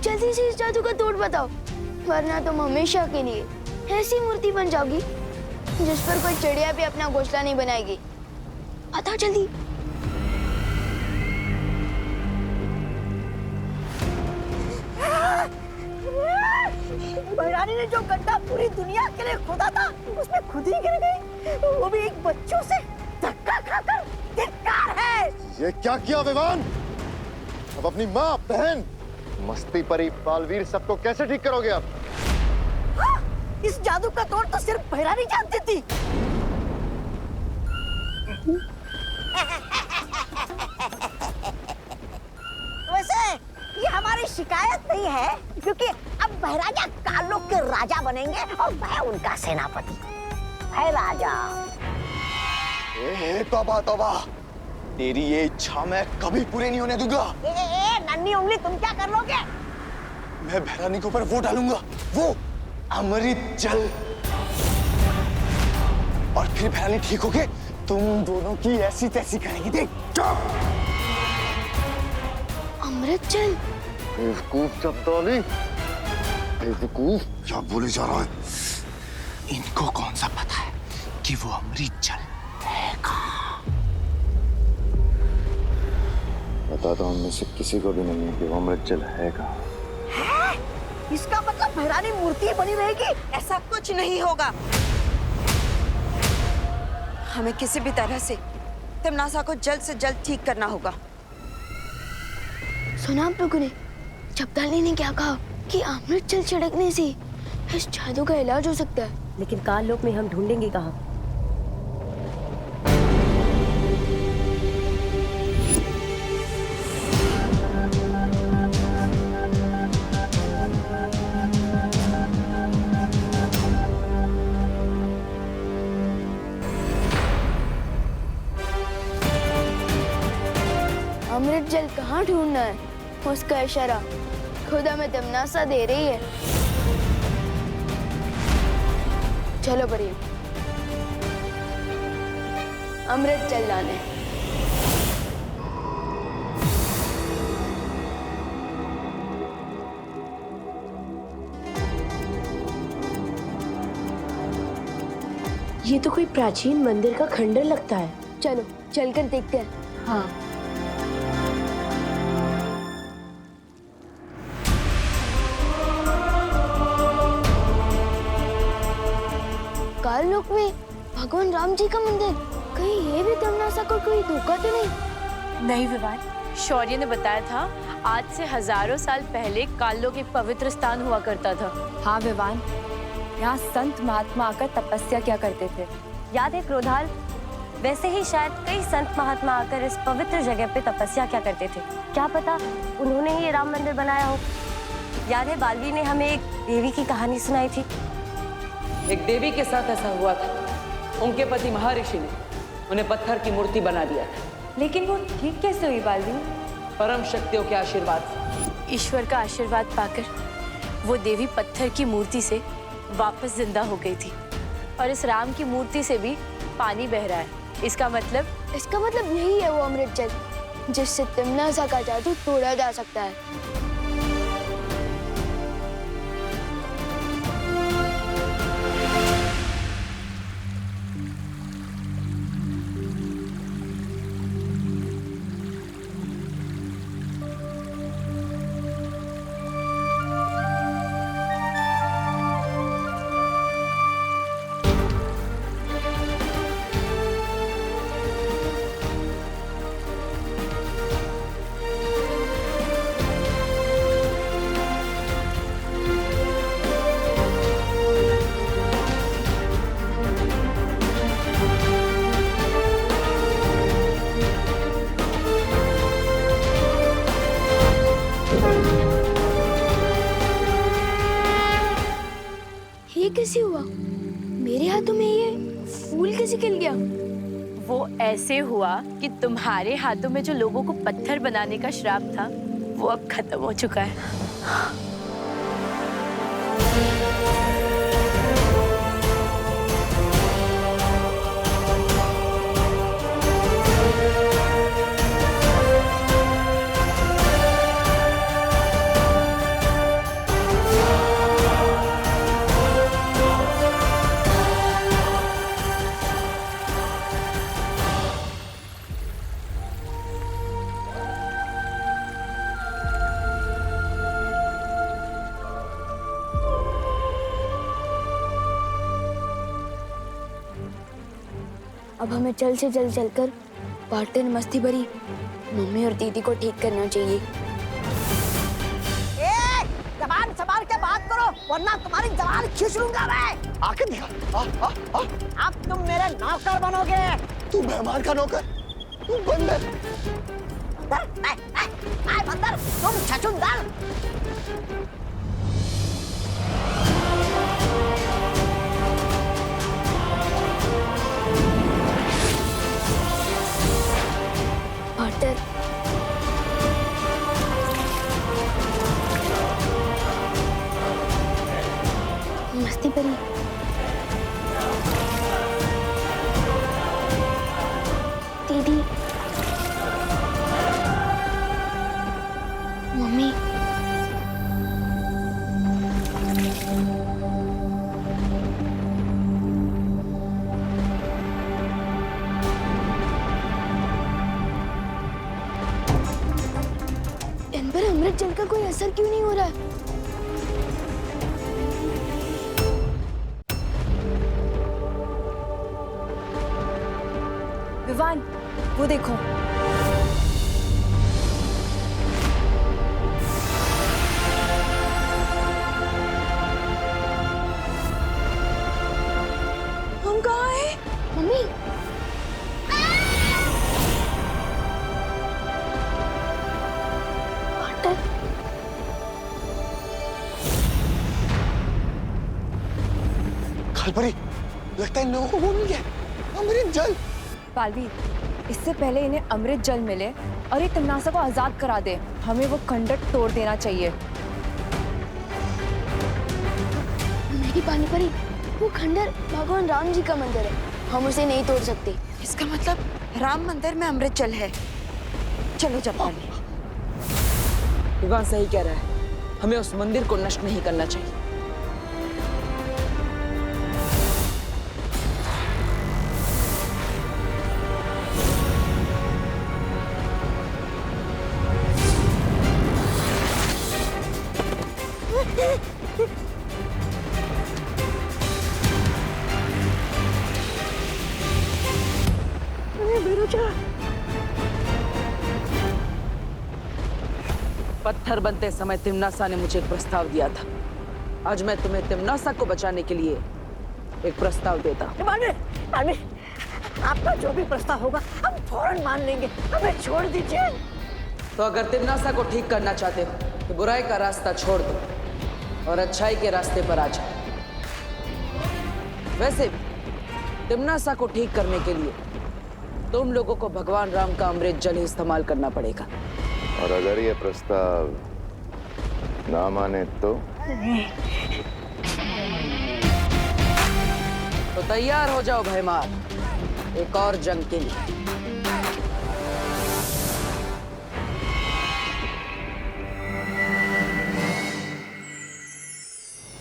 जल्दी से इस जादू का तोड़ बताओ, वरना तुम हमेशा के लिए ऐसी मूर्ति बन जाओगी जिस पर कोई चिड़िया भी अपना घोंसला नहीं बनाएगी। बताओ जल्दी। भैरानी ने जो गड्ढा पूरी दुनिया के लिए खोदा था, उसमें खुद ही गिर गई, वो भी एक बच्चों से धक्का खाकर। धिक्कार है। ये क्या किया विवान? अब अपनी माँ, बहन, मस्ती परी, बालवीर सबको कैसे ठीक करोगे आप? हाँ, इस जादू का तोड़ तो सिर्फ भैरानी जानती थी। वैसे ये हमारी शिकायत नहीं है, क्योंकि अब भैराजा कालोक के राजा बनेंगे और मैं उनका सेनापति। भैराजा। तौबा तौबा, तेरी ये इच्छा मैं कभी पूरी नहीं होने दूंगा। नन्ही उंगली, तुम क्या कर लोगे? मैं भैरानी के ऊपर वो डालूंगा, वो अमृत जल, और फिर भैरानी ठीक हो गए, तुम दोनों की ऐसी तैसी करेंगी। देख। चुप। अमृत जल? बेवकूफ चपदौली, बेवकूफ, क्या बोले जा रहा है? इनको कौन सा पता है कि वो अमृत जल है कहाँ? पता तो हम में से किसी को भी नहीं है कि वो अमृत जल है कहाँ। इसका मतलब भैरानी मूर्ति बनी रहेगी? ऐसा कुछ नहीं होगा। हमें किसी भी तरह से तिमनासा को जल्द से जल्द ठीक करना होगा। सुना आप लोगों ने? चपदाली ने क्या कहा कि अमृत जल छिड़कने से इस जादू का इलाज हो सकता है। लेकिन काल लोक में हम ढूंढेंगे कहाँ? अमृत जल कहाँ ढूंढना है, उसका इशारा खुद हमें तिमनासा दे रही है। चलो बढ़िया, अमृत जल लाने। ये तो कोई प्राचीन मंदिर का खंडर लगता है। चलो चलकर देखते हैं। हाँ। काल लोक में भगवान राम जी का मंदिर, कहीं ये भी तिमनासा को कोई धोखा तो नहीं? नहीं विवान, शौर्य ने बताया था आज से हजारों साल पहले काललोक एक पवित्र स्थान हुआ करता था। हाँ विवान, यहाँ संत महात्मा आकर तपस्या किया करते थे। याद है क्रोधाल? वैसे ही शायद कई संत महात्मा आकर इस पवित्र जगह पे तपस्या क्या करते थे। क्या पता उन्होंने ही ये राम मंदिर बनाया हो। याद है बालवीर ने हमें एक देवी की कहानी सुनाई थी। एक देवी के साथ ऐसा हुआ था। उनके पति महर्षि ने उन्हें पत्थर की मूर्ति बना दिया था। लेकिन वो ठीक कैसे हुई बालवीर? परम शक्तियों के आशीर्वाद से। ईश्वर का आशीर्वाद पाकर वो देवी पत्थर की मूर्ति से वापस जिंदा हो गई थी, और इस राम की मूर्ति से भी पानी बह रहा है। इसका मतलब यही है वो अमृत जल जिससे तिमनासा का जादू तोड़ा जा सकता है। ये कैसे हुआ? मेरे हाथों में ये फूल कैसे खिल गया? वो ऐसे हुआ कि तुम्हारे हाथों में जो लोगों को पत्थर बनाने का श्राप था वो अब खत्म हो चुका है। अब हमें जल्द से जल्द चलकर पार्टनर मस्ती भरी मम्मी और दीदी को ठीक करना चाहिए। जबान संभाल के बात करो वरना तुम्हारी जबान खींच लूंगा मैं। आके दिखा। अब तुम मेरे नौकर बनोगे। तू मेहमान का नौकर, तू बंदर। बंदर तुम छछूंदर। पार्टनर मस्ती परी दीदी मम्मी इन पर अमृत जल का कोई असर क्यों नहीं हो रहा है? विवान, वो देखो। हम कहाँ हैं? मम्मी पार्टनर खालपरी, लगता है इन लोगों को वो मिल गया अमृत जल। बालवीर, इससे पहले इन्हें अमृत जल मिले और ये तिमनासा को आजाद करा दे, हमें वो खंडर तोड़ देना चाहिए। नहीं पानी परी, वो खंडर भगवान राम जी का मंदिर है, हम उसे नहीं तोड़ सकते। इसका मतलब राम मंदिर में अमृत जल है। चलो जपाली। विवान सही कह रहा है, हमें उस मंदिर को नष्ट नहीं करना चाहिए। पत्थर बनते समय तिमनासा ने मुझे एक प्रस्ताव दिया था। आज मैं तुम्हें तिमनासा को बचाने के लिए एक प्रस्ताव देता हूँ। आपका जो भी प्रस्ताव होगा हम फौरन मान लेंगे, हमें छोड़ दीजिए। तो अगर तिमनासा को ठीक करना चाहते हो तो बुराई का रास्ता छोड़ दो और अच्छाई के रास्ते पर आ जाओ। वैसे भी तिमनासा को ठीक करने के लिए तुम लोगों को भगवान राम का अमृत जल ही इस्तेमाल करना पड़ेगा। और अगर ये प्रस्ताव ना माने तो तैयार हो जाओ भयमार, एक और जंग के लिए।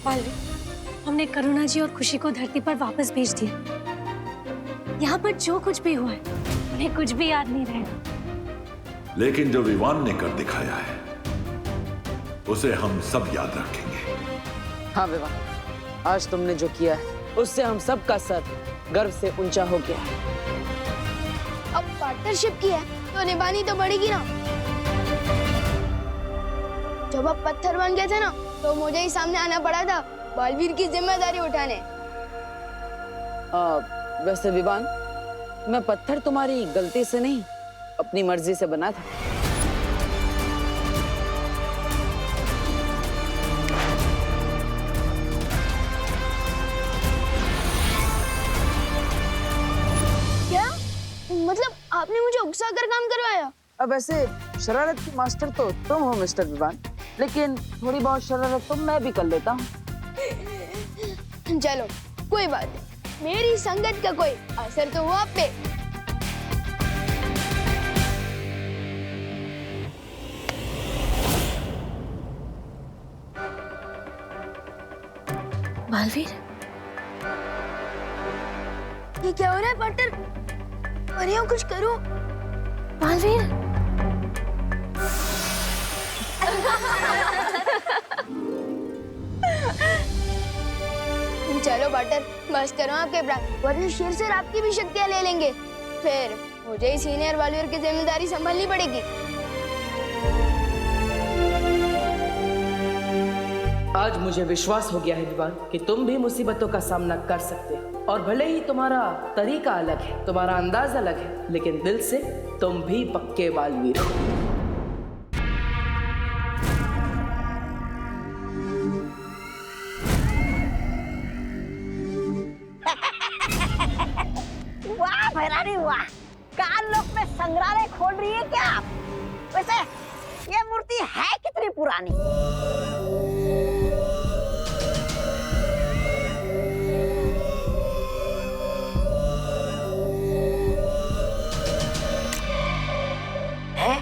बालवीर, हमने करुणा जी और खुशी को धरती पर वापस भेज दिया। यहाँ पर जो कुछ भी हुआ है उन्हें कुछ भी याद नहीं रहेगा। लेकिन जो विवान ने कर दिखाया है उसे हम सब याद रखेंगे। हाँ विवान, आज तुमने जो किया है उससे हम सब का सर गर्व से ऊंचा हो गया है। अब पार्टनरशिप की है तो निभानी तो पड़ेगी ना। जब आप पत्थर बन गए थे ना तो मुझे ही सामने आना पड़ा था बालवीर की जिम्मेदारी उठाने। वैसे विवान, मैं पत्थर तुम्हारी गलती से नहीं अपनी मर्जी से बना था। क्या मतलब आपने मुझे उकसा कर काम करवाया? अब वैसे शरारत की मास्टर तो तुम हो मिस्टर विवान, लेकिन थोड़ी बहुत शरारत तो मैं भी कर लेता हूँ। चलो कोई बात नहीं, मेरी संगत का कोई असर तो हुआ आप पे। बालवीर, ये क्या हो रहा है पार्टनर? परियों कुछ करो। बालवीर, चलो बटर, बस करो आपके प्राण, वरना शेर सर आपकी भी शक्तियाँ ले लेंगे। फिर मुझे ही सीनियर बालवीर की जिम्मेदारी संभालनी पड़ेगी। आज मुझे विश्वास हो गया है विवान कि तुम भी मुसीबतों का सामना कर सकते हो, और भले ही तुम्हारा तरीका अलग है, तुम्हारा अंदाज अलग है, लेकिन दिल से तुम भी पक्के बालवीर हो। वाह भैरानी वाह, काललोक में संग्रहालय खोल रही है क्या आप? वैसे ये मूर्ति है कितनी पुरानी? है?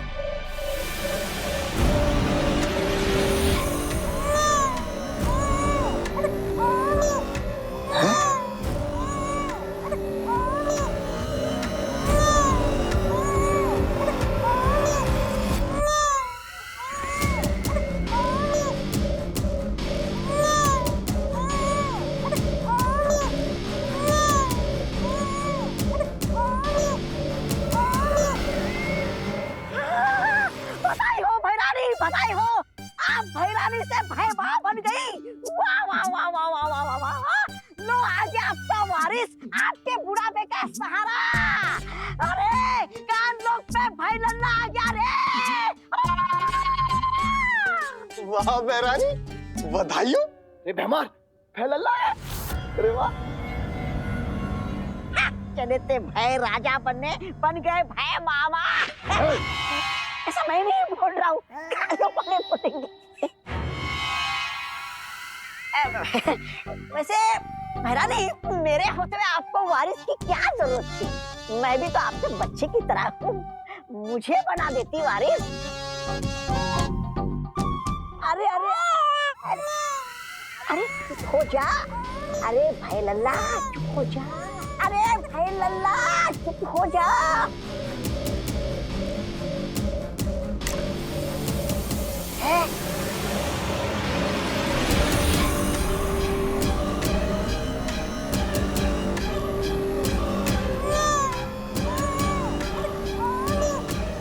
बधाई हो, आप भैरानी से भयभा बन गई। वाह वाह वाह वाह वाह वाह वाह वाह। लो आज आपका वारिस, आपके बुढ़ापे का सहारा। अरे कान लोग पे भाई लल्ला आ गया रे। वाह भैरानी, बधाई हो। रे बेमार, भाई लल्ला है। अरे वाह। चले थे भय राजा बनने, बन गए भय मामा। ऐसा मैं नहीं बोल रहा हूँ, कानों वाले बोलेंगे। वैसे भैरानी, मेरे होते हुए आपको वारिस की क्या जरूरत थी? मैं भी तो आपके बच्चे की तरह हूँ, मुझे बना देती वारिस। अरे अरे अरे अरे चुप हो जा। अरे भाई लल्ला चुप हो जा। अरे भाई लल्ला चुप हो जा।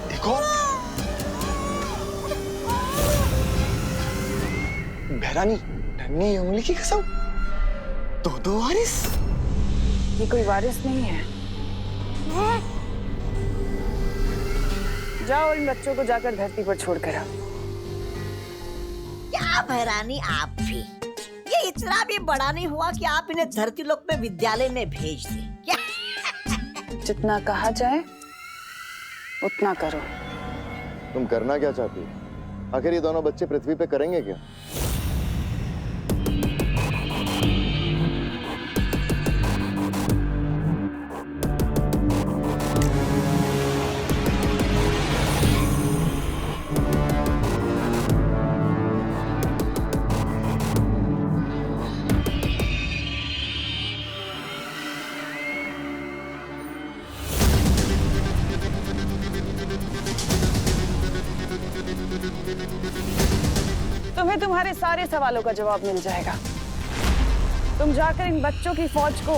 देखो, भैरानी, नन्ही उंगली की कसम, दो वारिस। ये कोई वारिस नहीं है। जाओ इन बच्चों को जाकर धरती पर छोड़कर आओ। क्या भैरानी आप भी, ये इतना भी बड़ा नहीं हुआ कि आप इन्हें धरती लोक में विद्यालय में भेज दें क्या? जितना कहा जाए उतना करो। तुम करना क्या चाहती हो? आखिर ये दोनों बच्चे पृथ्वी पे करेंगे क्या? तुम्हें तुम्हारे सारे सवालों का जवाब मिल जाएगा। तुम जाकर इन बच्चों की फौज को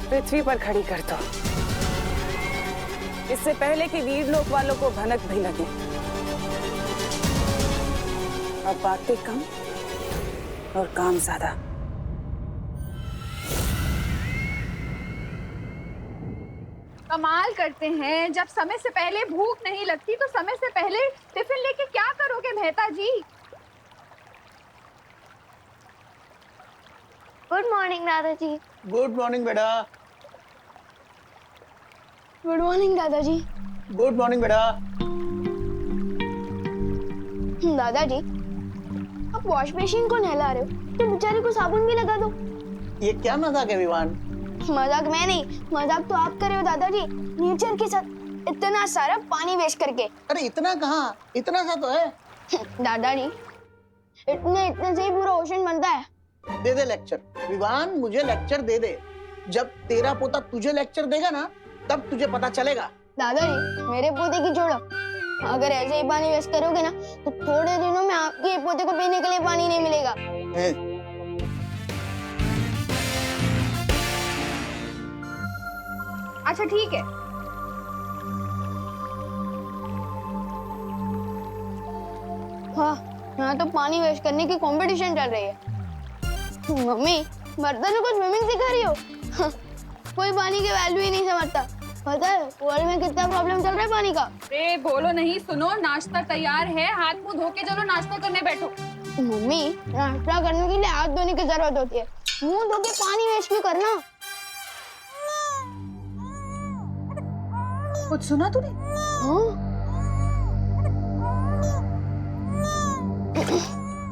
पृथ्वी पर खड़ी कर दो, इससे पहले कि वीर लोक वालों को भनक भी लगे। अब बातें कम और काम ज्यादा। कमाल करते हैं, जब समय से पहले भूख नहीं लगती तो समय से पहले टिफिन लेके क्या करोगे मेहता जी? गुड मॉर्निंग दादाजी। गुड मॉर्निंग बेटा। गुड मॉर्निंग दादाजी। गुड मॉर्निंग बेटा। दादाजी, आप वॉश मशीन को नहला रहे हो तो बेचारी को साबुन भी लगा दो। ये क्या मजाक है विवान? मजाक मैं नहीं, मजाक तो आप कर रहे हो दादाजी, नेचर के साथ इतना सारा पानी वेस्ट करके। अरे इतना कहाँ, इतना सा तो है। दादाजी, इतने से ही पूरा ओशन बनता है। दे दे लेक्चर विवान, मुझे लेक्चर दे दे। जब तेरा पोता तुझे लेक्चर देगा ना, तब तुझे पता चलेगा। दादाजी, मेरे पोते की छोड़ो, अगर ऐसे ही पानी वेस्ट करोगे ना तो थोड़े दिनों में आपके पोते को पीने के लिए पानी नहीं मिलेगा। अच्छा ठीक है। हाँ, यहाँ तो पानी वेस्ट करने की कंपटीशन चल रही है। मम्मी, बर्तनों को स्विमिंग सिखा रही हो? कोई पानी की वैल्यू ही नहीं समझता। पता है वर्ल्ड में कितना प्रॉब्लम चल रहा है पानी का? ए बोलो नहीं, सुनो, नाश्ता तैयार है, हाथ मुंह धो के चलो नाश्ता करने बैठो। मम्मी, नाश्ता करने के लिए हाथ धोने की जरूरत होती है, मुंह धो के पानी वेस्ट भी करना। कुछ सुना तूने? हाँ?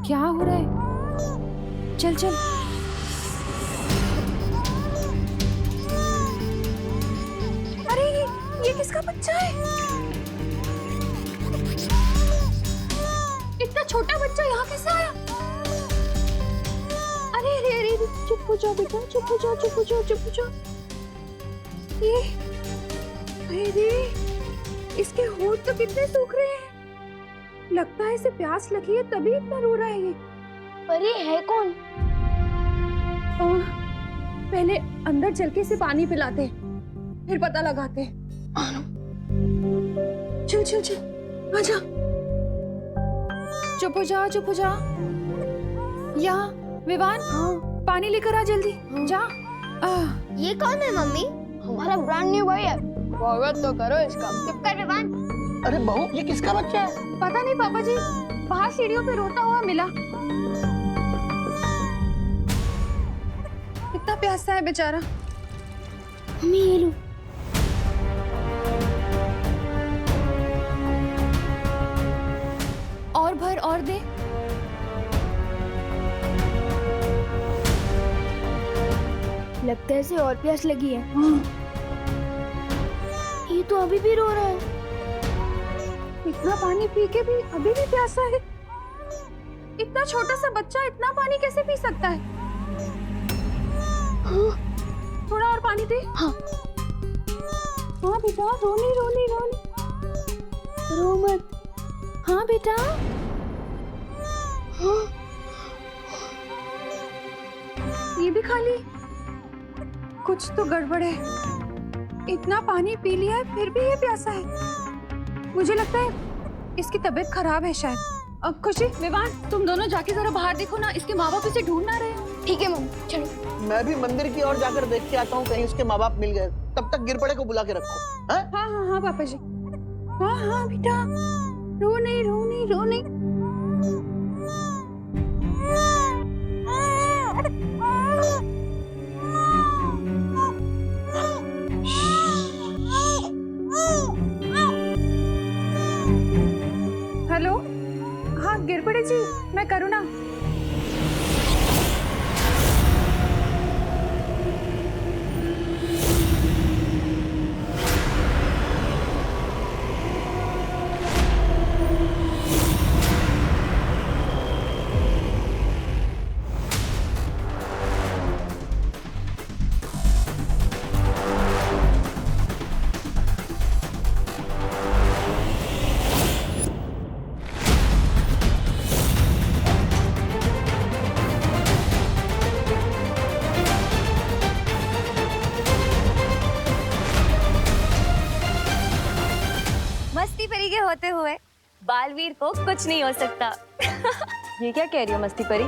क्या हो रहा है? चल चल। अरे ये किसका बच्चा है? इतना छोटा बच्चा यहाँ कैसे आया? अरे अरे अरे, चुप हो जाओ बेटा, चुप हो जाओ, चुप हो जाओ, चुप हो जाओ। ये अरे इसके होंठ तो कितने सूख रहे हैं। लगता है इसे प्यास लगी है तभी इतना रो रहा है ये। पर ये है कौन? पहले अंदर चल के इसे पानी पिलाते हैं, फिर पता लगाते हैं। चल चल चल, आजा। चुप हो जा, चुप हो जा। यहाँ विवान, पानी लेकर आ जल्दी। जा। ये कौन है मम्मी? हमारा ब्रांड न्यू भाई है, स्वागत तो करो इसका। चुप कर विवान। अरे बहू, ये किसका बच्चा है? पता नहीं पापा जी, बाहर सीढ़ियों पे रोता हुआ मिला। कितना प्यासा है बेचारा। मम्मी ये लो। और भर और दे। लगता है इसे और प्यास लगी है। ये तो अभी भी रो रहा है। इतना पानी पी के भी अभी भी प्यासा है। इतना छोटा सा बच्चा इतना पानी कैसे पी सकता है? हाँ। थोड़ा और पानी दे। हाँ। हाँ बेटा, रोनी रोनी रोनी, रो मत। हाँ बेटा। हाँ। ये भी खा ली। कुछ तो गड़बड़ है। इतना पानी पी लिया है फिर भी ये प्यासा है। मुझे लगता है इसकी तबीयत खराब है शायद। अब खुशी, विवान, तुम दोनों जाके जरा बाहर देखो ना, इसके माँ बाप इसे ढूंढ ना रहे। ठीक है मम्मी, चलो। मैं भी मंदिर की ओर जाकर देख के आता हूँ, कहीं उसके माँ बाप मिल गए। तब तक गिरपड़े को बुला के रखो। हाँ हाँ हाँ हाँ पापा जी। हाँ हाँ बेटा, रो नहीं रो नहीं रो नहीं। हेलो, हाँ गिरपड़े जी, मैं करुणा। मस्ती परी के होते हुए बालवीर को कुछ नहीं हो सकता। ये क्या कह रही हो मस्ती परी?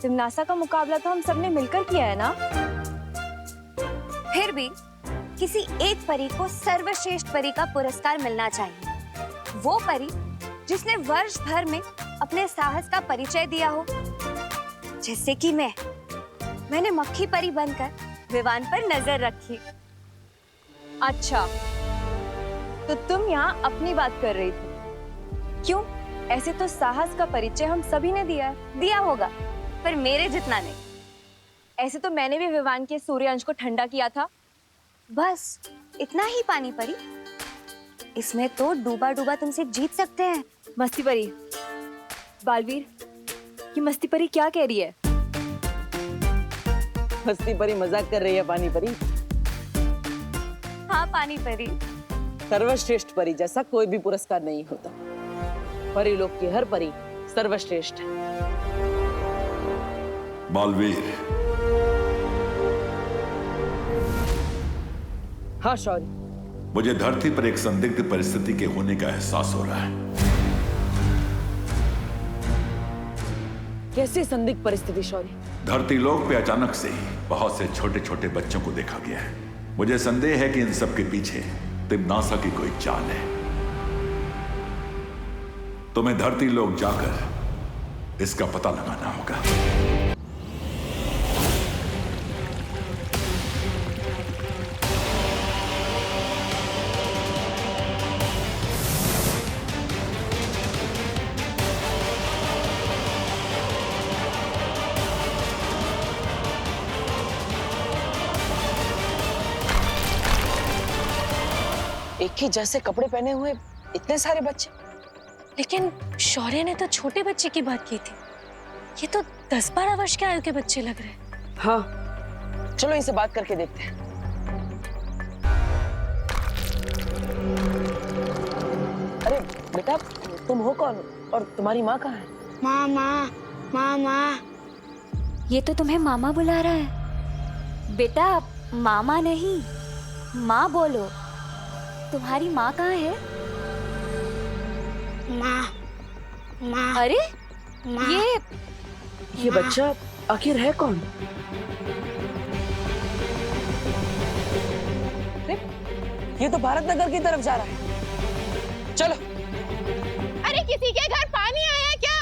जिम्नासा का मुकाबला तो हम सबने मिलकर किया है ना। फिर भी किसी एक परी को सर्वश्रेष्ठ परी का पुरस्कार मिलना चाहिए। वो परी जिसने वर्ष भर में अपने साहस का परिचय दिया हो, जैसे कि मैंने मक्खी परी बनकर विवान पर नजर रखी। अच्छा, तो तुम यहाँ अपनी बात कर रही थी। क्यों? ऐसे तो साहस का परिचय हम सभी ने दिया है। दिया होगा, पर मेरे जितना नहीं। ऐसे तो मैंने भी विवान के सूर्यांश को ठंडा किया था। बस इतना ही पानी परी। इसमें तो डूबा डूबा तुमसे जीत सकते हैं। मस्ती परी, बालवीर, ये मस्ती परी क्या कह रही है? मस्ती परी मजाक कर रही है पानी परी। हाँ पानी परी। सर्वश्रेष्ठ परी जैसा कोई भी पुरस्कार नहीं होता। परी लोग की हर परी सर्वश्रेष्ठ है। बालवीर, हाँ शौर्य, मुझे धरती पर एक संदिग्ध परिस्थिति के होने का एहसास हो रहा है। कैसी संदिग्ध परिस्थिति शौर्य? धरती लोक पे अचानक से ही बहुत से छोटे छोटे बच्चों को देखा गया है। मुझे संदेह है कि इन सब के पीछे तिम्नासा की कोई चाल है। तुम्हें धरती लोक जाकर इसका पता लगाना होगा। एक ही जैसे कपड़े पहने हुए इतने सारे बच्चे। लेकिन शौर्य ने तो छोटे बच्चे की बात की थी, ये तो 10-12 वर्ष के आयु के बच्चे लग रहे हैं। हाँ, चलो इनसे बात करके देखते हैं। अरे बेटा, तुम हो कौन और तुम्हारी माँ कहाँ है? मामा, मामा। ये तो तुम्हें मामा बुला रहा है। बेटा मामा नहीं, माँ बोलो। तुम्हारी माँ कहाँ है? माँ, माँ। अरे माँ। ये बच्चा आखिर है कौन? अरे, ये तो भारत नगर की तरफ जा रहा है। चलो। अरे किसी के घर पानी आया है क्या?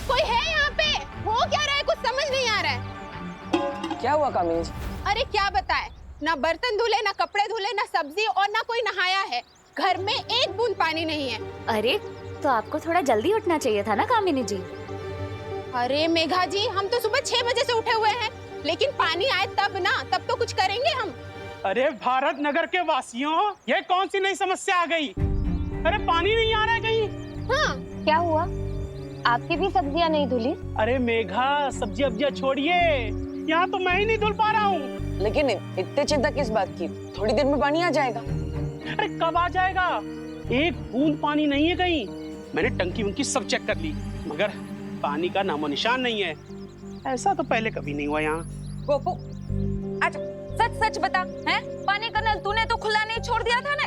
कोई है यहाँ पे? हो क्या रहा है? कुछ समझ नहीं आ रहा है। क्या हुआ कामिनी जी? अरे क्या बताए, ना बर्तन धुले, ना कपड़े धुले, ना सब्जी और ना कोई नहाया है। घर में एक बूंद पानी नहीं है। अरे तो आपको थोड़ा जल्दी उठना चाहिए था ना कामिनी जी। अरे मेघा जी, हम तो सुबह 6 बजे से उठे हुए हैं, लेकिन पानी आए तब ना, तब तो कुछ करेंगे हम। अरे भारत नगर के वासियों, ये कौन सी नई समस्या आ गई? अरे पानी नहीं आ रहा है कहीं। हाँ, क्या हुआ? आपकी भी सब्जियां नहीं धुली? अरे मेघा, सब्जी अब्जियां छोड़िए, यहाँ तो मैं ही नहीं धुल पा रहा हूँ। लेकिन इतनी चिंता किस बात की? थोड़ी देर में पानी आ जाएगा। अरे कब आ जाएगा? एक बूंद पानी नहीं है कहीं। मैंने टंकी उनकी सब चेक कर ली, मगर पानी का नामो निशान नहीं है। ऐसा तो पहले कभी नहीं हुआ यहाँ। गोपू, अच्छा सच सच बता, हैं? पानी का नल तूने तो खुला नहीं छोड़ दिया था ना?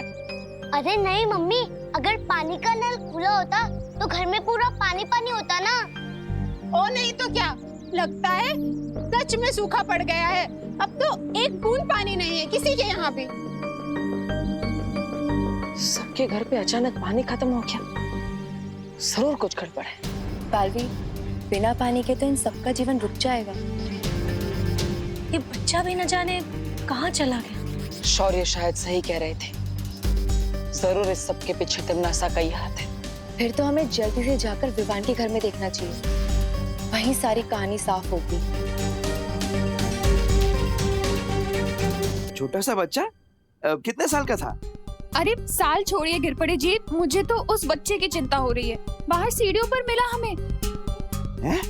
अरे नहीं मम्मी, अगर पानी का नल खुला होता तो घर में पूरा पानी पानी होता ना। ओ नहीं तो क्या, लगता है सच में सूखा पड़ गया है। अब तो एक बूंद पानी नहीं है किसी के यहाँ भी। सबके घर पे अचानक पानी खत्म हो गया, जरूर कुछ गड़बड़ है। बालवी, बिना पानी के तो इन सबका जीवन रुक जाएगा। ये बच्चा भी न जाने कहाँ चला गया। शौर्य शायद सही कह रहे थे, जरूर इस सब के पीछे तिम्नासा का ही हाथ है। फिर तो हमें जल्दी से जाकर विवान के घर में देखना चाहिए, वहीं सारी कहानी साफ होगी। छोटा सा बच्चा कितने साल का था? अरे साल छोड़िए गिर पड़े जी, मुझे तो उस बच्चे की चिंता हो रही है। बाहर सीढ़ियों पर मिला हमें। हैं?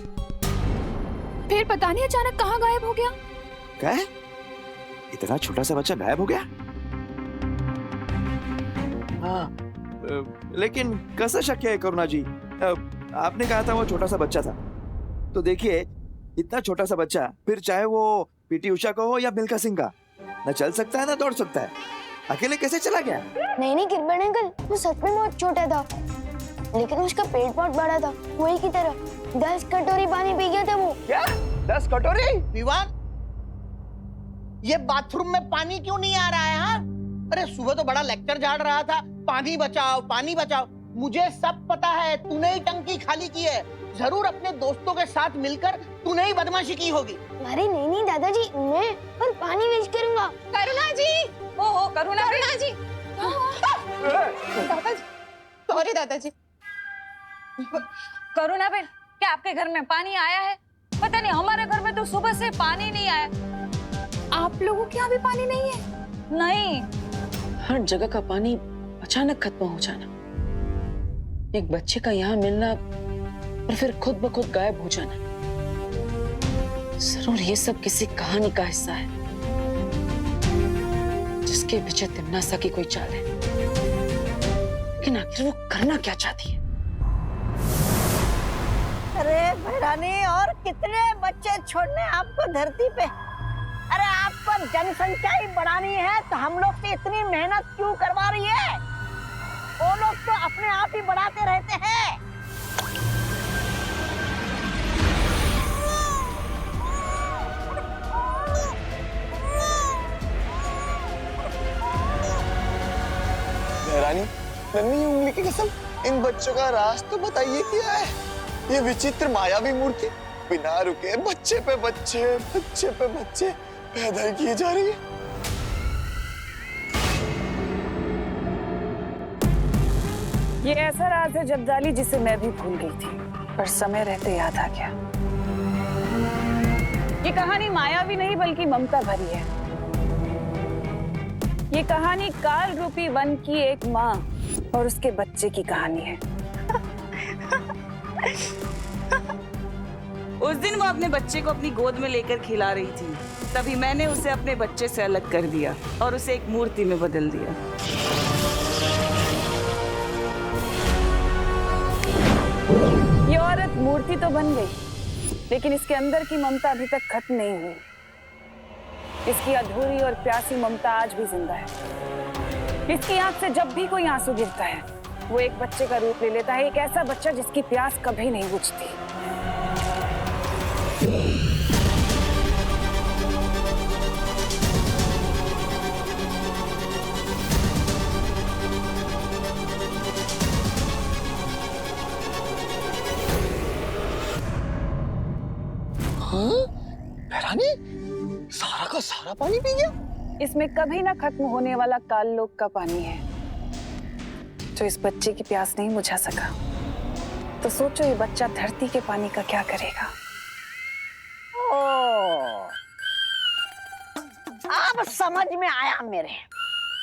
फिर पता नहीं अचानक कहाँ गायब हो गया। क्या है? इतना छोटा सा बच्चा गायब हो गया? हाँ, लेकिन कैसा शक्य है करुणा जी? आपने कहा था वो छोटा सा बच्चा था, तो देखिए इतना छोटा सा बच्चा, फिर चाहे वो पीटी उषा का हो या मिल्खा सिंह का, न चल सकता है ना दौड़ सकता है, अकेले कैसे चला गया? नहीं गिरबड़ अंकल, वो सच में बहुत छोटा था, लेकिन उसका पेट बहुत बड़ा था, वही की तरह 10 कटोरी पानी पी गया था वो। क्या 10 कटोरी? विवान, ये बाथरूम में पानी क्यों नहीं आ रहा है? हाँ, अरे सुबह तो बड़ा लेक्चर झाड़ रहा था, पानी बचाओ पानी बचाओ। मुझे सब पता है, तूने ही टंकी खाली की है। जरूर अपने दोस्तों के साथ मिलकर तूने ही बदमाशी की होगी। अरे नहीं दादाजी, मैं पर पानी वेस्ट करूंगा। करुणा जी, ओहो करुणा जी, दादाजी, सॉरी दादाजी। करुणा बेन, क्या आपके घर में पानी आया है? पता नहीं, हमारे घर में तो सुबह से पानी नहीं आया। आप लोगों के यहाँ भी पानी नहीं है? नहीं। हर जगह का पानी अचानक खत्म हो जाना, एक बच्चे का यहाँ मिलना और फिर खुद ब खुद गायब हो जाना, जरूर ये सब किसी कहानी का हिस्सा है, जिसके पीछे तिम्नासा की कोई चाल है। लेकिन आखिर वो करना क्या चाहती है? अरे भैरानी, और कितने बच्चे छोड़ने आपको धरती पे? अरे आप पर जनसंख्या ही बढ़ानी है तो हम लोग से इतनी मेहनत क्यों करवा रही है? वो लोग तो अपने आप ही बढ़ाते रहते हैं। रानी, नन्ही उंगली की कसम, इन बच्चों का राज तो बताइए क्या है? ये विचित्र मायावी मूर्ति बिना रुके बच्चे पे बच्चे पैदा किए जा रही है। ये ऐसा राज है जब्दाली जिसे मैं भी भूल गई थी, पर समय रहते याद आ गया। ये कहानी मायावी नहीं बल्कि ममता भरी है। ये कहानी काल रूपी वन की एक माँ और उसके बच्चे की कहानी है। उस दिन वो अपने बच्चे को अपनी गोद में लेकर खिला रही थी, तभी मैंने उसे अपने बच्चे से अलग कर दिया और उसे एक मूर्ति में बदल दिया। ये औरत मूर्ति तो बन गई, लेकिन इसके अंदर की ममता अभी तक खत्म नहीं हुई। इसकी अधूरी और प्यासी ममता आज भी जिंदा है। इसकी आंख से जब भी कोई आंसू गिरता है, वो एक बच्चे का रूप ले लेता है, एक ऐसा बच्चा जिसकी प्यास कभी नहीं बुझती। रानी, सारा का सारा पानी पी गया? इसमें कभी ना खत्म होने वाला काललोक का पानी है, जो इस बच्चे की प्यास नहीं बुझा सका। तो सोचो ये बच्चा धरती के पानी का क्या करेगा। ओ, अब समझ में आया मेरे।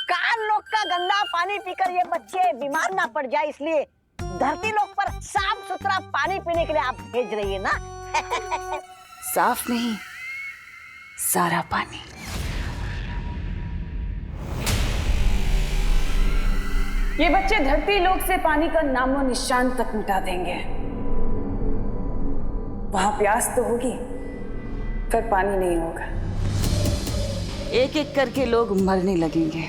काल लोक का गंदा पानी पीकर ये बच्चे बीमार ना पड़ जाए, इसलिए धरती लोक पर साफ सुथरा पानी पीने के लिए आप भेज रही है ना? साफ नहीं, सारा पानी। ये बच्चे धरती लोक से पानी का नामो निशान तक मिटा देंगे। वहां प्यास तो होगी, फिर पानी नहीं होगा। एक एक करके लोग मरने लगेंगे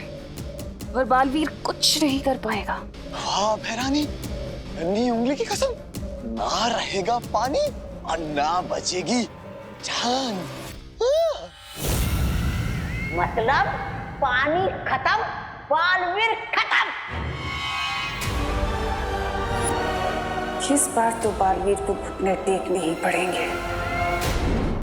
और बालवीर कुछ नहीं कर पाएगा। वाह भैरानी, नन्ही उंगली की कसम, ना रहेगा पानी और ना बचेगी जान। मतलब पानी खत्म, बालवीर खत्म। इस बार तो बालवीर को घुटने टेकने ही पड़ेंगे।